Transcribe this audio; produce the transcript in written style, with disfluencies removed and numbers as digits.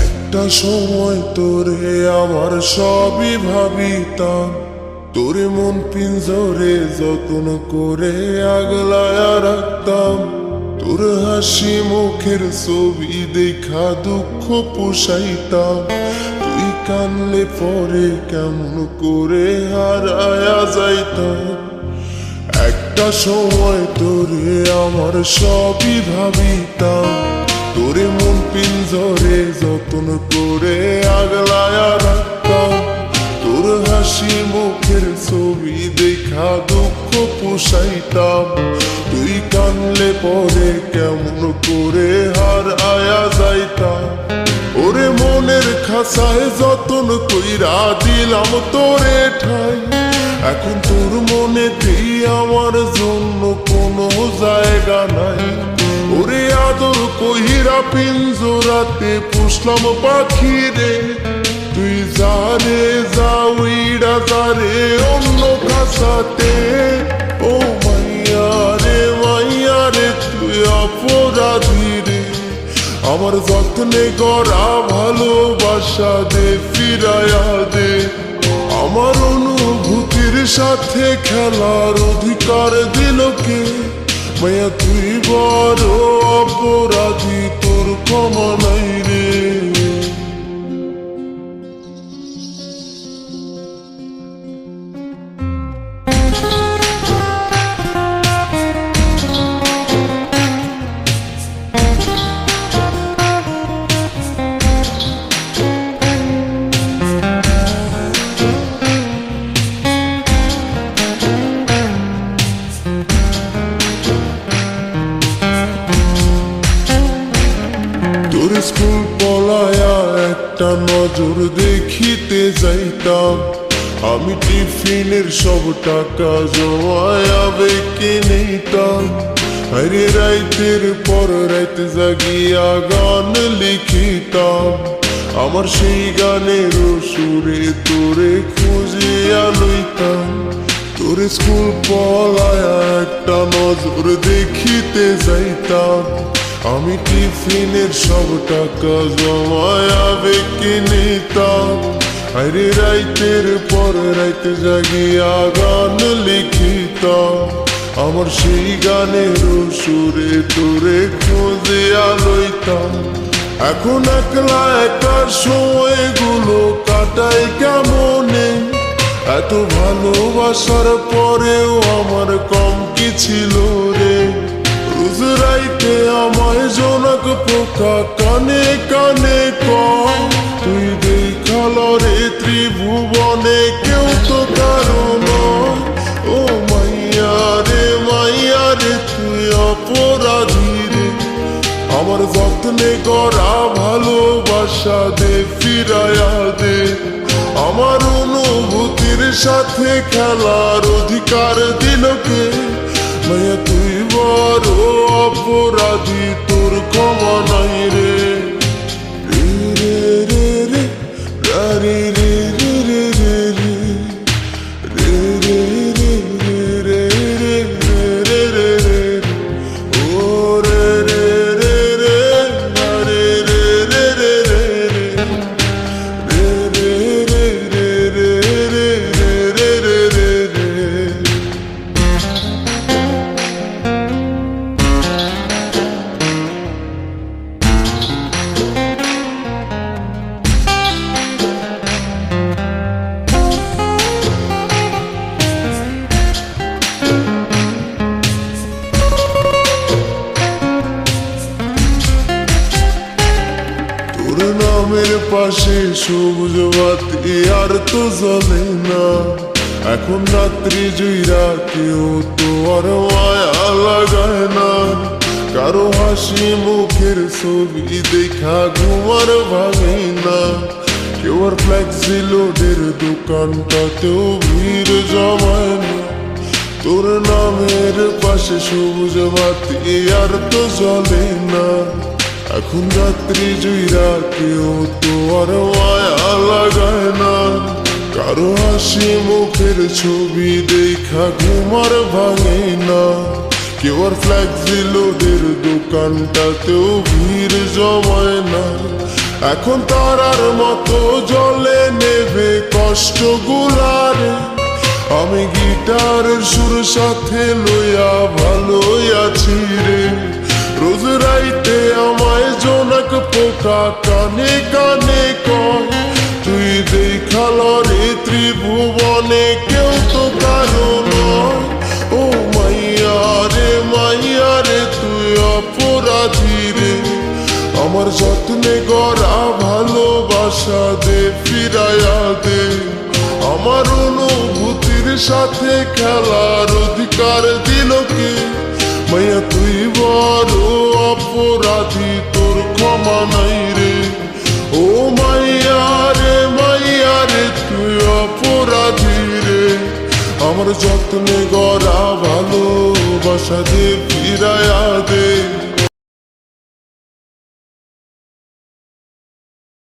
একটা সময় তোরে আমার সবই ভাবিতাম, তোরে মন পিঞ্জরে যত্ন করে আগলায়া রাখতাম। তোর হাসি মুখের ছবি দেখা দুঃখ পোষাইতাম। তুই কানলে পরে কেমন করে হারায়া যাইতাম। একটা সময় তোরে আমার সবই ভাবিতাম, তোরে মন পিঞ্জরে যত্ন করে আগলায়া রাখতাম। তোর হাসি মুখের ছবি দেখা দুঃখ পোষাইতাম। তুই কানলে পরে কেমন করে হারায়া যাইতাম। ওরে মনের খাঁচায় যতন কইরা দিলাম তোরে ঠাই, এখন তোর মনেতেই আমার জন্য কোনো জায়গা নাই। ওরে আদর কইরা পিঞ্জরাতে পুষলাম পাখি রে, তুই যারে যাওইরা যারে অন্য খাঁচাতে। ও মাইয়া রে তুই অপরাধী রে, আমার যত্নে গড়া ভালোবাসা দে ফিরায়া দে। আমার অনুভূতির সাথে খেলার অধিকার দিল কে? মায়া তুই বড় অপরাধী, তোর ক্ষমা নাই রে। তোর স্কুল পলায়া একটা নজর দেখিতে যাইতাম, আমি টিফিনের সব টাকা জমায়া বেঁকে নিতাম। আরে রাইতের পর রাইত জাগিয়া গান লিখিতাম, আমার সেই গানের সুরে তোরে খুঁজিয়া লইতাম। তোর স্কুল পলায়া একটা নজর দেখিতে যাইতাম, আমি টিফিনের সব টাকা জমায়া বেঁকে নিতাম। আরে রাইতের পর রাইত জাগিয়া গান লিখিতাম, আমার সেই গানের সুরে তোরে খুঁজিয়া লইতাম। এখন একলা একা সময়গুলো কাটাই কেমনে, এত ভালোবাসার পরেও আমার কম কি ছিল রে। রোজ রাইতে আমায় জনক পোকা কানে কানে কয়, তুই দেখাল রে ত্রিভুবনে কেউ তো কারণ। ও মাইয়া রে তুই অপরাধী রে, আমার যত্নে গড়া ভালোবাসা দে ফিরায়া দে। আমার অনুভূতির সাথে খেলার অধিকার দিল কে? মায়া তুই বড় অপরাধী, তোর ক্ষমা নাই রে। রে রে রে রে রে রে রে রে রে রে রে রে রে রে রে। ও রে রে রে রে রে রে রে রে রে তোর নামের পাশে সবুজ বাতি আর তো জ্বলে না, এখন রাত্রি জুইরা কেউ তো আর মায়া লাগায় না। কারো হাসি মুখের ছবি দেখা ঘুমার ভাঙে না, কেউ আর ফ্লেক্সি লোডের দোকানটাতেও ভিড় জমায় না। তোর নামের পাশে সবুজ বাতি আর তো জ্বলে না, এখন রাত্রি জুইরা কেউ তো আর মায়া লাগায় না। কারো হাসি মুখের ছবি দেখা ঘুমার ভাঙে না, কেউ আর ফ্ল্যাক্সি লোডের দোকানটাতেও ভিড় জমায় না। এখন তারার মতো জলে নেবে কষ্টগুলারে, আমি গিটারের সুর সাথে লইয়া ভালোই আছি রে। রোজ রাইতে আমায় জোনাক পোকা কানে কানে কয়, তুই দেখাল রে ত্রিভুবনে কেউ তো কারো নয়। ও মাইয়া রে তুই অপরাধী রে, আমার যত্নে গড়া ভালোবাসা দে ফিরাইয়া দে। আমার অনুভূতির সাথে খেলার অধিকার দিল কে? মাইয়া তুই বড় অপরাধী, তোর ক্ষমা নাই রে। ও মাইয়া রে তুই অপরাধী রে, আমার যত্নে গড়া ভালোবাসা দে ফিরাইয়া দে।